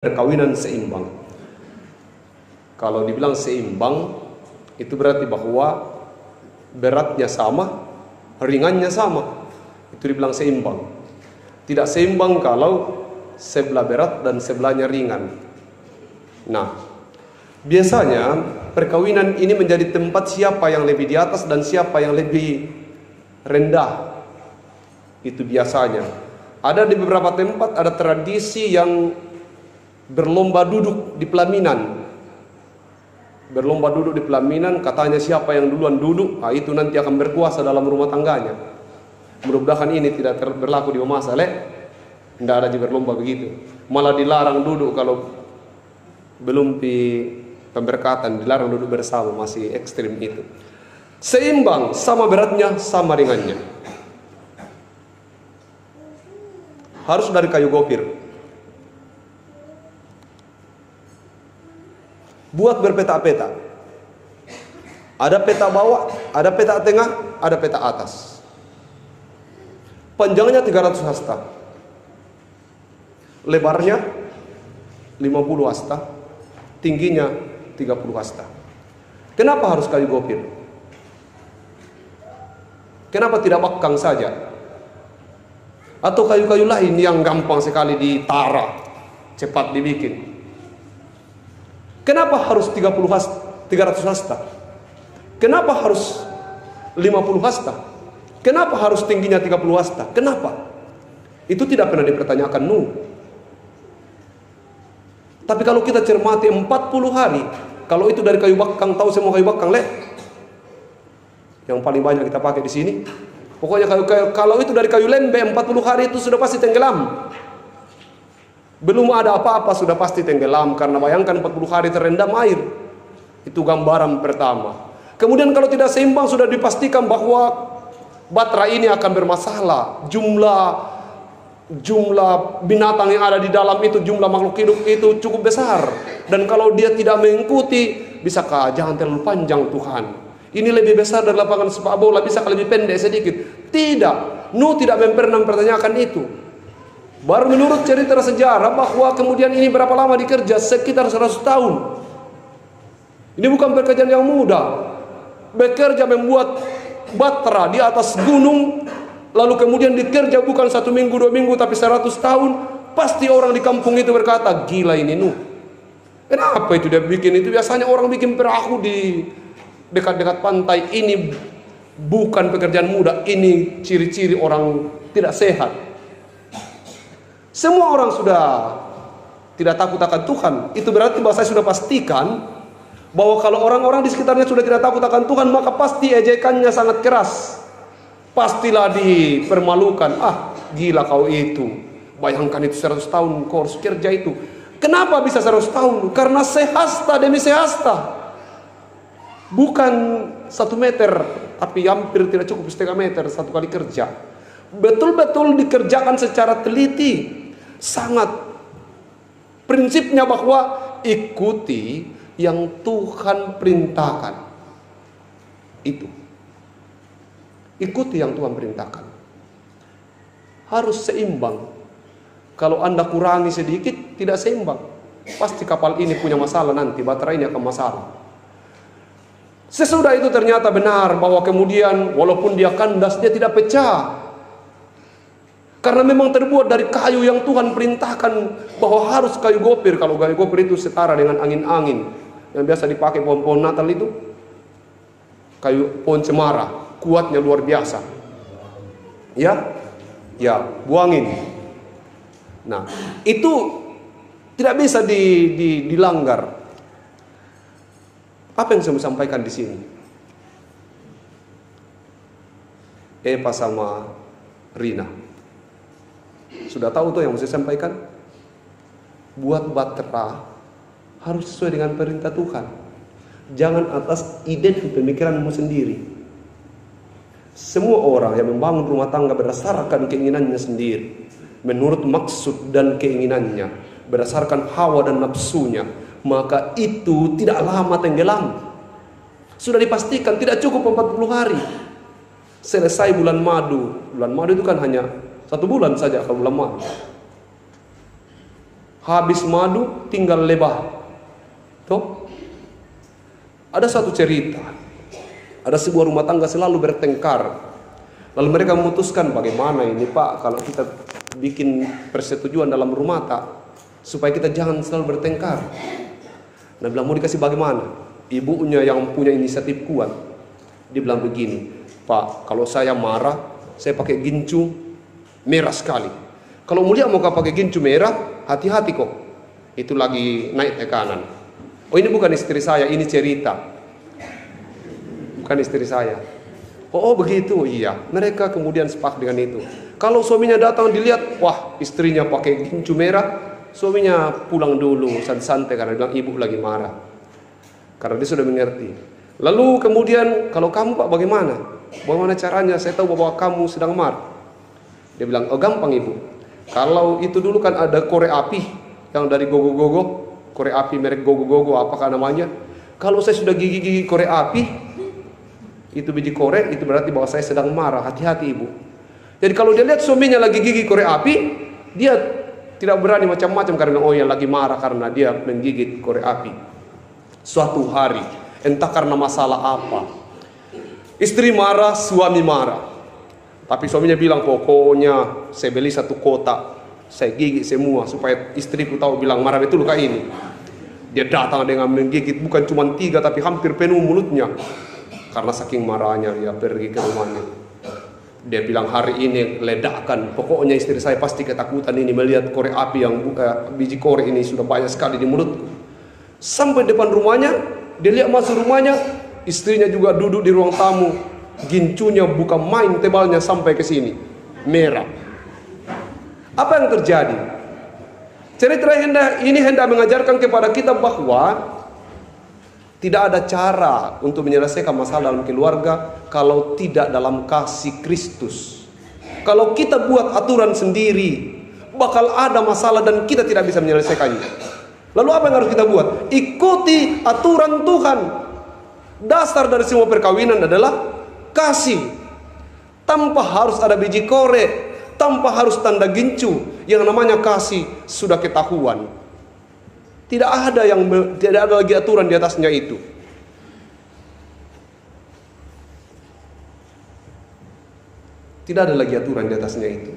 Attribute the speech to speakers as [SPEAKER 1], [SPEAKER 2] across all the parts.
[SPEAKER 1] perkawinan seimbang. Kalau dibilang seimbang, itu berarti bahwa beratnya sama, ringannya sama. Itu dibilang seimbang. Tidak seimbang kalau sebelah berat dan sebelahnya ringan. Nah, biasanya perkawinan ini menjadi tempat siapa yang lebih di atas dan siapa yang lebih rendah. Itu biasanya. Ada di beberapa tempat ada tradisi yang berlomba duduk di pelaminan. Berlomba duduk di pelaminan, katanya siapa yang duluan duduk, nah itu nanti akan berkuasa dalam rumah tangganya. Mudah-mudahan ini tidak berlaku di Oma Saleh. Tidak ada juga berlomba begitu. Malah dilarang duduk kalau belum di pemberkatan, dilarang duduk bersama, masih ekstrim itu. Seimbang, sama beratnya, sama ringannya. Harus dari kayu gopir. Buat berpeta-peta. Ada peta bawah, ada peta tengah, ada peta atas. Panjangnya 300 hasta. Lebarnya 50 hasta. Tingginya 30 hasta. Kenapa harus kayu gopir? Kenapa tidak bakang saja? Atau kayu-kayu lain yang gampang sekali ditara, cepat dibikin? Kenapa harus 300 hasta? Kenapa harus 50 hasta? Kenapa harus tingginya 30 hasta? Kenapa? Itu tidak pernah dipertanyakan Nuh. Tapi kalau kita cermati 40 hari, kalau itu dari kayu bakang, tahu semua kayu bakang, yang paling banyak kita pakai di sini. Pokoknya kalau itu dari kayu lembe 40 hari itu sudah pasti tenggelam. Belum ada apa-apa sudah pasti tenggelam, karena bayangkan 40 hari terendam air. Itu gambaran pertama. Kemudian kalau tidak seimbang sudah dipastikan bahwa batra ini akan bermasalah. Jumlah binatang yang ada di dalam itu, jumlah makhluk hidup itu cukup besar. Dan kalau dia tidak mengikuti, bisakah jangan terlalu panjang Tuhan? Ini lebih besar dari lapangan sepak bola, bisakah lebih pendek sedikit? Tidak. Nuh tidak pernah mempertanyakan itu. Baru menurut cerita sejarah bahwa kemudian ini berapa lama dikerja? Sekitar 100 tahun. Ini bukan pekerjaan yang mudah. Bekerja membuat batra di atas gunung, lalu kemudian dikerja bukan 1 minggu, 2 minggu, tapi 100 tahun. Pasti orang di kampung itu berkata, gila ini Nuh. Kenapa itu dia bikin itu? Biasanya orang bikin perahu di dekat-dekat pantai. Ini bukan pekerjaan mudah. Ini ciri-ciri orang tidak sehat. Semua orang sudah tidak takut akan Tuhan. Itu berarti bahwa saya sudah pastikan bahwa kalau orang-orang di sekitarnya sudah tidak takut akan Tuhan, maka pasti ejekannya sangat keras. Pastilah dipermalukan. Ah, gila kau itu. Bayangkan itu 100 tahun kau harus kerja itu. Kenapa bisa 100 tahun? Karena sehasta demi sehasta. Bukan 1 meter, tapi hampir tidak cukup 1,5 meter satu kali kerja. Betul-betul dikerjakan secara teliti. Sangat. Prinsipnya bahwa ikuti yang Tuhan perintahkan. Itu. Ikuti yang Tuhan perintahkan. Harus seimbang. Kalau Anda kurangi sedikit, tidak seimbang. Pasti kapal ini punya masalah nanti, baterai ini akan masalah. Sesudah itu ternyata benar bahwa kemudian walaupun dia kandas, dia tidak pecah. Karena memang terbuat dari kayu yang Tuhan perintahkan bahwa harus kayu gopir. Kalau kayu gopir itu setara dengan angin-angin yang biasa dipakai pohon-pohon Natal itu. Kayu pohon cemara, kuatnya luar biasa. Ya, buangin. Nah, itu tidak bisa dilanggar. Apa yang saya sampaikan di sini? Eva sama Rina. Sudah tahu tuh yang saya sampaikan? Buat batra harus sesuai dengan perintah Tuhan. Jangan atas ide dan pemikiranmu sendiri. Semua orang yang membangun rumah tangga berdasarkan keinginannya sendiri, menurut maksud dan keinginannya, berdasarkan hawa dan nafsunya, maka itu tidak lama tenggelam. Sudah dipastikan tidak cukup 40 hari. Selesai bulan madu. Bulan madu itu kan hanya 1 bulan saja kalau bulan madu. Habis madu tinggal lebah. Toh? Ada satu cerita. Ada sebuah rumah tangga selalu bertengkar. Lalu mereka memutuskan, bagaimana ini Pak kalau kita bikin persetujuan dalam rumah tak, supaya kita jangan selalu bertengkar. Nah bilang, mau dikasih bagaimana? Ibunya yang punya inisiatif kuat, dia bilang begini, Pak, kalau saya marah, saya pakai gincu merah sekali. Kalau mulia mau pakai gincu merah, hati-hati kok, itu lagi naik tekanan. Oh ini bukan istri saya, ini cerita, bukan istri saya. Oh begitu, iya. Mereka kemudian sepakat dengan itu. Kalau suaminya datang dilihat, wah istrinya pakai gincu merah, suaminya pulang dulu santai karena bilang ibu lagi marah. Karena dia sudah mengerti. Lalu kemudian, kalau kamu Pak bagaimana? Bagaimana caranya? Saya tahu bahwa kamu sedang marah. Dia bilang, oh gampang ibu. Kalau itu dulu kan ada korek api yang dari gogo-gogo, korek api merek gogo-gogo apakah namanya? Kalau saya sudah gigi-gigi korek api, itu biji korek, itu berarti bahwa saya sedang marah. Hati-hati ibu. Jadi kalau dia lihat suaminya lagi gigi korek api, dia tidak berani macam-macam karena oh yang lagi marah karena dia menggigit korek api. Suatu hari, entah karena masalah apa, istri marah, suami marah. Tapi suaminya bilang, pokoknya saya beli satu kotak, saya gigit semua supaya istriku tahu, bilang marah betul kah ini. Dia datang dengan menggigit bukan cuma 3 tapi hampir penuh mulutnya. Karena saking marahnya dia pergi ke rumahnya. Dia bilang, hari ini ledakan. Pokoknya istri saya pasti ketakutan ini melihat korek api yang biji korek ini sudah banyak sekali di mulutku. Sampai depan rumahnya, dia lihat masuk rumahnya, istrinya juga duduk di ruang tamu. Gincunya bukan main tebalnya sampai ke sini, merah. Apa yang terjadi? Cerita ini hendak mengajarkan kepada kita bahwa tidak ada cara untuk menyelesaikan masalah dalam keluarga kalau tidak dalam kasih Kristus. Kalau kita buat aturan sendiri, bakal ada masalah dan kita tidak bisa menyelesaikannya. Lalu apa yang harus kita buat? Ikuti aturan Tuhan. Dasar dari semua perkawinan adalah kasih. Tanpa harus ada biji korek, tanpa harus tanda gincu. Yang namanya kasih sudah ketahuan. Tidak ada lagi aturan di atasnya itu. Tidak ada lagi aturan di atasnya itu.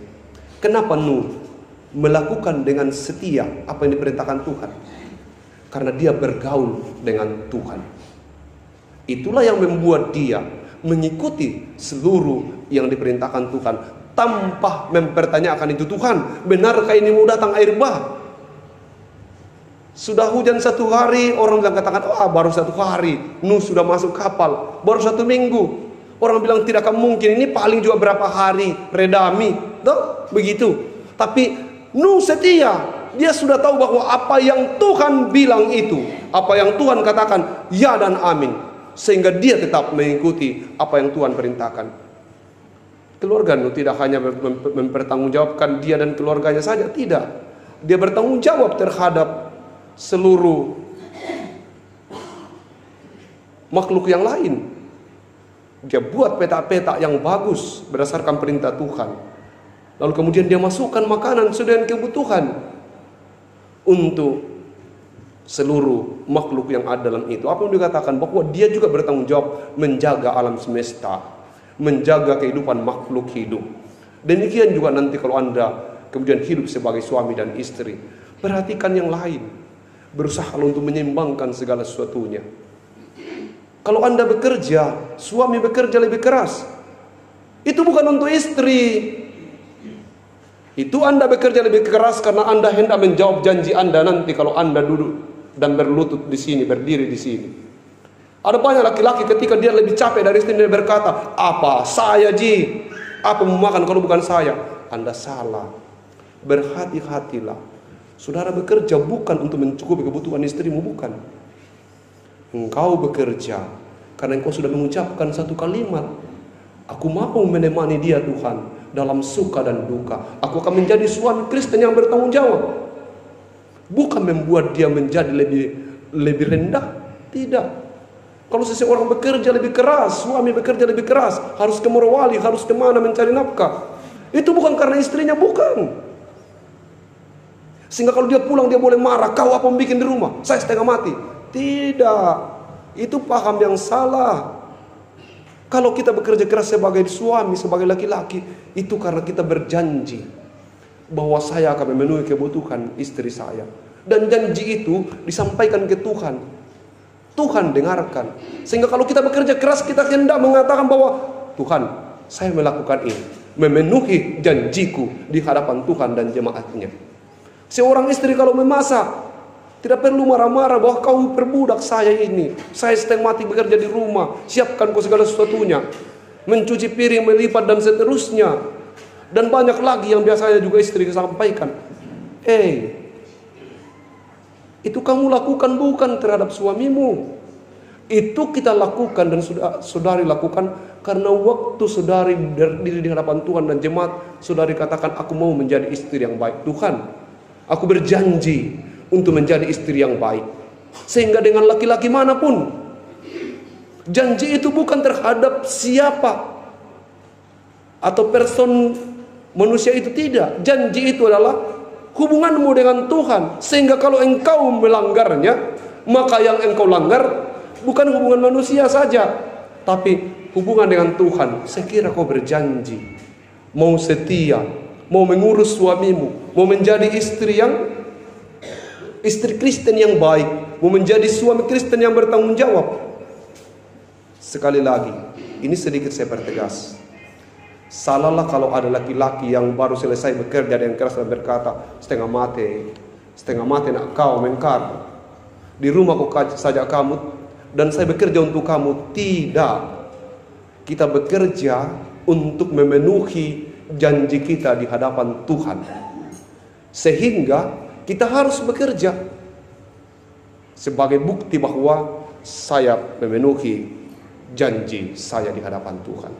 [SPEAKER 1] Kenapa Nuh melakukan dengan setia apa yang diperintahkan Tuhan? Karena dia bergaul dengan Tuhan. Itulah yang membuat dia mengikuti seluruh yang diperintahkan Tuhan tanpa mempertanyakan itu, Tuhan, benarkah ini mau datang air bah? Sudah hujan 1 hari, orang bilang katakan, baru 1 hari, Nuh sudah masuk kapal, baru 1 minggu. Orang bilang tidak akan mungkin, ini paling juga berapa hari, redami, toh begitu. Tapi Nuh setia, dia sudah tahu bahwa apa yang Tuhan bilang itu, apa yang Tuhan katakan, ya dan amin. Sehingga dia tetap mengikuti apa yang Tuhan perintahkan. Keluarga Nuh tidak hanya mempertanggungjawabkan dia dan keluarganya saja, tidak. Dia bertanggung jawab terhadap seluruh makhluk yang lain. Dia buat peta-peta yang bagus berdasarkan perintah Tuhan. Lalu kemudian dia masukkan makanan sesuai dengan kebutuhan untuk seluruh makhluk yang ada dalam itu. Apa yang dikatakan? Bahwa dia juga bertanggung jawab menjaga alam semesta, menjaga kehidupan makhluk hidup. Demikian juga nanti kalau Anda kemudian hidup sebagai suami dan istri, perhatikan yang lain. Berusaha untuk menyeimbangkan segala sesuatunya. Kalau Anda bekerja, suami bekerja lebih keras, itu bukan untuk istri. Itu Anda bekerja lebih keras karena Anda hendak menjawab janji Anda nanti kalau Anda duduk dan berlutut di sini, berdiri di sini. Ada banyak laki-laki ketika dia lebih capek dari istri, dia berkata, apa saya ji? Apa mau makan kalau bukan saya? Anda salah. Berhati-hatilah. Saudara bekerja bukan untuk mencukupi kebutuhan istrimu, bukan. Engkau bekerja karena engkau sudah mengucapkan satu kalimat, aku mau menemani dia Tuhan dalam suka dan duka. Aku akan menjadi suami Kristen yang bertanggung jawab. Bukan membuat dia menjadi lebih rendah. Tidak. Kalau seseorang bekerja lebih keras, suami bekerja lebih keras, harus ke Morowali, harus kemana mencari nafkah, itu bukan karena istrinya, bukan. Sehingga kalau dia pulang dia boleh marah, kau apa yang bikin di rumah? Saya setengah mati. Tidak, itu paham yang salah. Kalau kita bekerja keras sebagai suami, sebagai laki-laki, itu karena kita berjanji bahwa saya akan memenuhi kebutuhan istri saya. Dan janji itu disampaikan ke Tuhan. Tuhan dengarkan. Sehingga kalau kita bekerja keras, kita hendak mengatakan bahwa Tuhan, saya melakukan ini, memenuhi janjiku di hadapan Tuhan dan jemaatnya. Seorang istri kalau memasak, tidak perlu marah-marah bahwa kau perbudak saya ini. Saya setengah mati bekerja di rumah, siapkan kau segala sesuatunya. Mencuci piring, melipat dan seterusnya. Dan banyak lagi yang biasanya juga istri sampaikan. Itu kamu lakukan bukan terhadap suamimu. Itu kita lakukan dan saudari lakukan karena waktu saudari berdiri di hadapan Tuhan dan jemaat, saudari katakan, aku mau menjadi istri yang baik. Tuhan, aku berjanji untuk menjadi istri yang baik. Sehingga dengan laki-laki manapun, janji itu bukan terhadap siapa atau person manusia itu, tidak. Janji itu adalah hubunganmu dengan Tuhan. Sehingga kalau engkau melanggarnya, maka yang engkau langgar bukan hubungan manusia saja, tapi hubungan dengan Tuhan. Sekira kau berjanji mau setia, mau mengurus suamimu, mau menjadi istri Kristen yang baik, mau menjadi suami Kristen yang bertanggung jawab. Sekali lagi, ini sedikit saya pertegas. Salahlah kalau ada laki-laki yang baru selesai bekerja dengan keras dan berkata, setengah mati nak kau mengkar. Di rumah kau saja kamu dan saya bekerja untuk kamu. Tidak. Kita bekerja untuk memenuhi janji kita di hadapan Tuhan. Sehingga kita harus bekerja sebagai bukti bahwa saya memenuhi janji saya di hadapan Tuhan.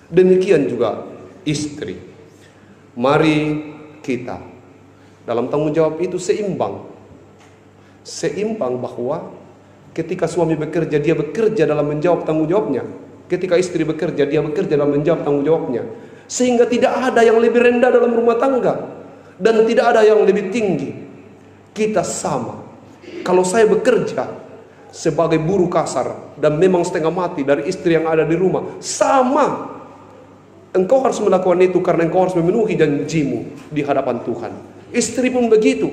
[SPEAKER 1] Demikian juga istri. Mari kita dalam tanggung jawab itu seimbang. Seimbang bahwa ketika suami bekerja, dia bekerja dalam menjawab tanggung jawabnya. Ketika istri bekerja, dia bekerja dalam menjawab tanggung jawabnya. Sehingga tidak ada yang lebih rendah dalam rumah tangga dan tidak ada yang lebih tinggi. Kita sama. Kalau saya bekerja sebagai buruh kasar dan memang setengah mati dari istri yang ada di rumah, sama. Engkau harus melakukan itu karena engkau harus memenuhi janjimu di hadapan Tuhan. Istri pun begitu.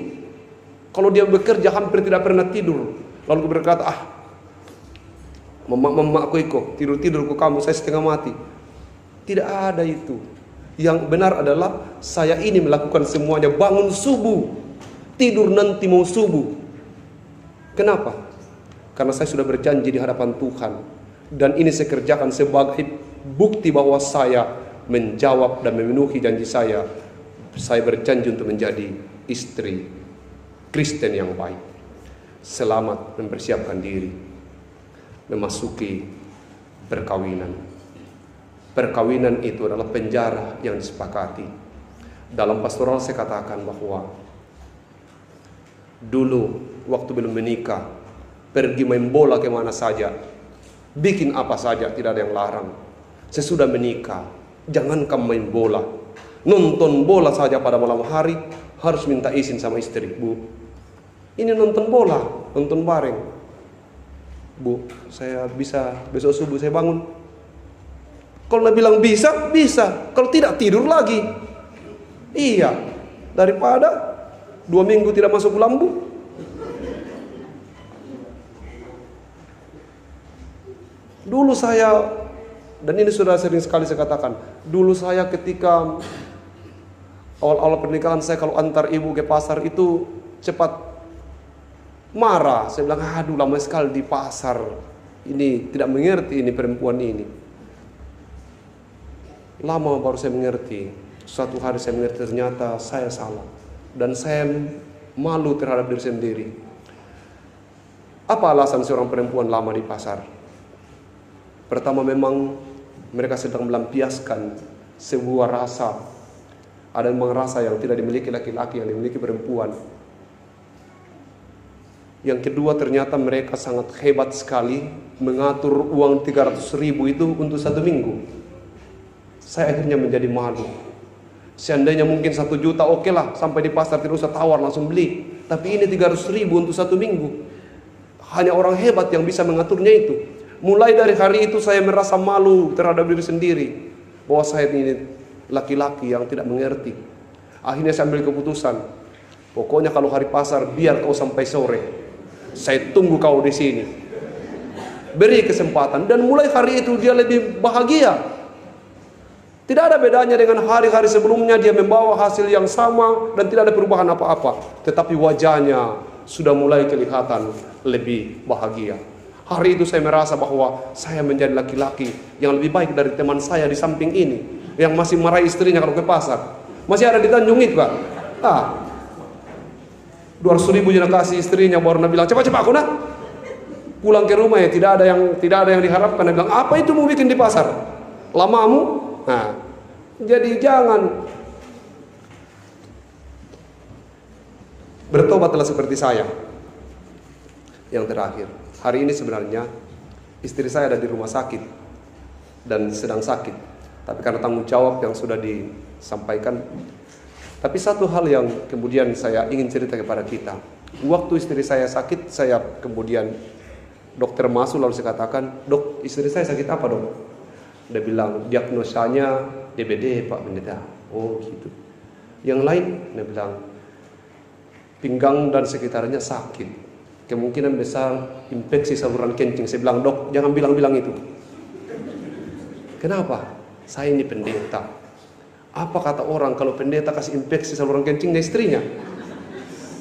[SPEAKER 1] Kalau dia bekerja hampir tidak pernah tidur, lalu berkata, mamaku iko tidur-tidurku kamu, saya setengah mati. Tidak ada itu. Yang benar adalah saya ini melakukan semuanya, bangun subuh, tidur nanti mau subuh. Kenapa? Karena saya sudah berjanji di hadapan Tuhan. Dan ini saya kerjakan sebagai bukti bahwa saya menjawab dan memenuhi janji saya. Saya berjanji untuk menjadi istri Kristen yang baik. Selamat mempersiapkan diri memasuki perkawinan. Perkawinan itu adalah penjara yang disepakati. Dalam pastoral saya katakan bahwa dulu waktu belum menikah, pergi main bola kemana saja, bikin apa saja, tidak ada yang larang. Sesudah menikah, jangankan main bola, nonton bola saja pada malam hari harus minta izin sama istri. Bu, ini nonton bola, nonton bareng. Bu, saya bisa besok subuh saya bangun. Kalau dia bilang bisa, bisa. Kalau tidak, tidur lagi. Iya, daripada 2 minggu tidak masuk lampu. Dulu saya, dan ini sudah sering sekali saya katakan, dulu saya ketika awal-awal pernikahan saya, kalau antar ibu ke pasar itu cepat marah. Saya bilang, aduh lama sekali di pasar. Ini tidak mengerti ini perempuan ini. Lama baru saya mengerti. Suatu hari saya mengerti ternyata saya salah. Dan saya malu terhadap diri sendiri. Apa alasan seorang perempuan lama di pasar? Pertama, memang mereka sedang melampiaskan sebuah rasa. Ada memang rasa yang tidak dimiliki laki-laki, yang dimiliki perempuan. Yang kedua, ternyata mereka sangat hebat sekali mengatur uang 300.000 itu untuk 1 minggu. Saya akhirnya menjadi malu. Seandainya mungkin 1 juta, oke lah, sampai di pasar tidak usah tawar, langsung beli. Tapi ini 300.000 untuk 1 minggu. Hanya orang hebat yang bisa mengaturnya itu. Mulai dari hari itu saya merasa malu terhadap diri sendiri, bahwa saya ini laki-laki yang tidak mengerti. Akhirnya saya ambil keputusan, pokoknya kalau hari pasar biar kau sampai sore, saya tunggu kau di sini. Beri kesempatan, dan mulai hari itu dia lebih bahagia. Tidak ada bedanya dengan hari-hari sebelumnya. Dia membawa hasil yang sama dan tidak ada perubahan apa-apa, tetapi wajahnya sudah mulai kelihatan lebih bahagia. Hari itu saya merasa bahwa saya menjadi laki-laki yang lebih baik dari teman saya di samping ini, yang masih marahi istrinya kalau ke pasar. Masih ada di Tanjung itu, Pak. 200.000 dia kasih istrinya, baru dia bilang, cepat-cepat aku nak pulang ke rumah ya, tidak ada yang diharapkan. Dia bilang, apa itu mau bikin di pasar? Lamamu? Nah, jadi jangan. Bertobatlah seperti saya. Yang terakhir, hari ini sebenarnya istri saya ada di rumah sakit dan sedang sakit, tapi karena tanggung jawab yang sudah disampaikan. Tapi satu hal yang kemudian saya ingin cerita kepada kita. Waktu istri saya sakit, saya kemudian dokter masuk, lalu saya katakan, "Dok, istri saya sakit apa, Dok?" Dia bilang, "Diagnosanya DBD, Pak Pendeta." Oh gitu. Yang lain, dia bilang, "Pinggang dan sekitarnya sakit. Kemungkinan besar infeksi saluran kencing." Saya bilang, "Dok, jangan bilang-bilang itu." Kenapa? Saya ini pendeta. Apa kata orang kalau pendeta kasih infeksi saluran kencingnya istrinya?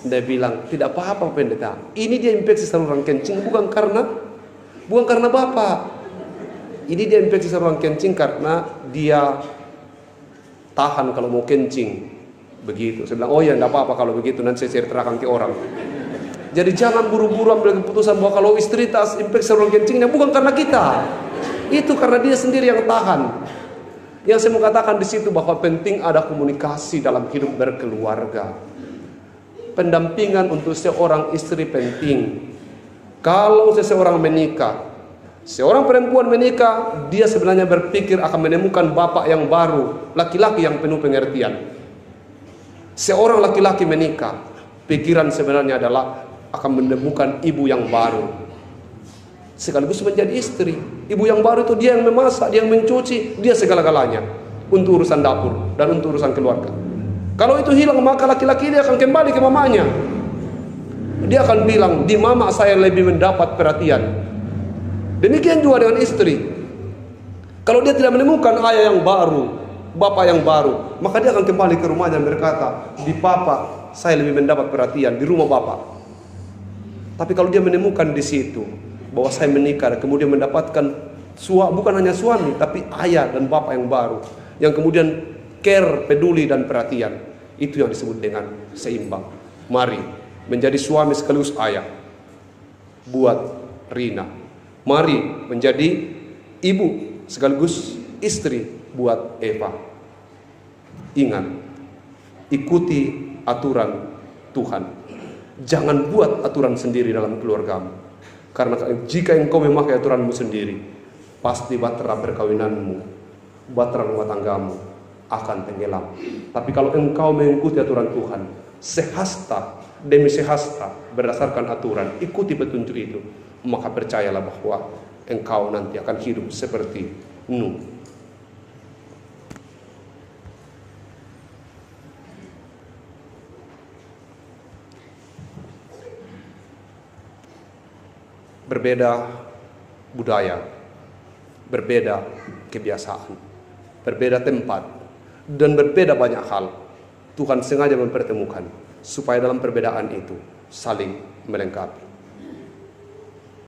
[SPEAKER 1] Dia bilang, "Tidak apa-apa pendeta. Ini dia infeksi saluran kencing bukan karena Bapak. Ini dia infeksi saluran kencing karena dia tahan kalau mau kencing." Begitu. Saya bilang, "Oh ya, tidak apa-apa kalau begitu, nanti saya ceritakan ke orang." Jadi jangan buru-buru ambil keputusan bahwa kalau istri tas infeksi saluran kencingnya bukan karena kita. Itu karena dia sendiri yang tahan. Yang saya mau katakan di situ bahwa penting ada komunikasi dalam hidup berkeluarga. Pendampingan untuk seorang istri penting. Kalau seseorang menikah, seorang perempuan menikah, dia sebenarnya berpikir akan menemukan bapak yang baru, laki-laki yang penuh pengertian. Seorang laki-laki menikah, pikiran sebenarnya adalah akan menemukan ibu yang baru, sekaligus menjadi istri. Ibu yang baru itu dia yang memasak, dia yang mencuci, dia segala-galanya untuk urusan dapur dan untuk urusan keluarga. Kalau itu hilang, maka laki-laki dia akan kembali ke mamanya. Dia akan bilang, di mama saya lebih mendapat perhatian. Demikian juga dengan istri. Kalau dia tidak menemukan ayah yang baru, bapak yang baru, maka dia akan kembali ke rumahnya dan berkata, di papa saya lebih mendapat perhatian, di rumah bapak. Tapi kalau dia menemukan di situ bahwa saya menikah, kemudian mendapatkan bukan hanya suami, tapi ayah dan bapak yang baru, yang kemudian care, peduli dan perhatian, itu yang disebut dengan seimbang. Mari menjadi suami sekaligus ayah buat Rina. Mari menjadi ibu sekaligus istri buat Eva. Ingat, ikuti aturan Tuhan. Jangan buat aturan sendiri dalam keluargamu. Karena jika engkau memakai aturanmu sendiri, pasti bahtera perkawinanmu, bahtera rumah tanggamu akan tenggelam. Tapi kalau engkau mengikuti aturan Tuhan, sehasta demi sehasta berdasarkan aturan, ikuti petunjuk itu, maka percayalah bahwa engkau nanti akan hidup seperti Nuh. Berbeda budaya, berbeda kebiasaan, berbeda tempat, dan berbeda banyak hal. Tuhan sengaja mempertemukan supaya dalam perbedaan itu saling melengkapi.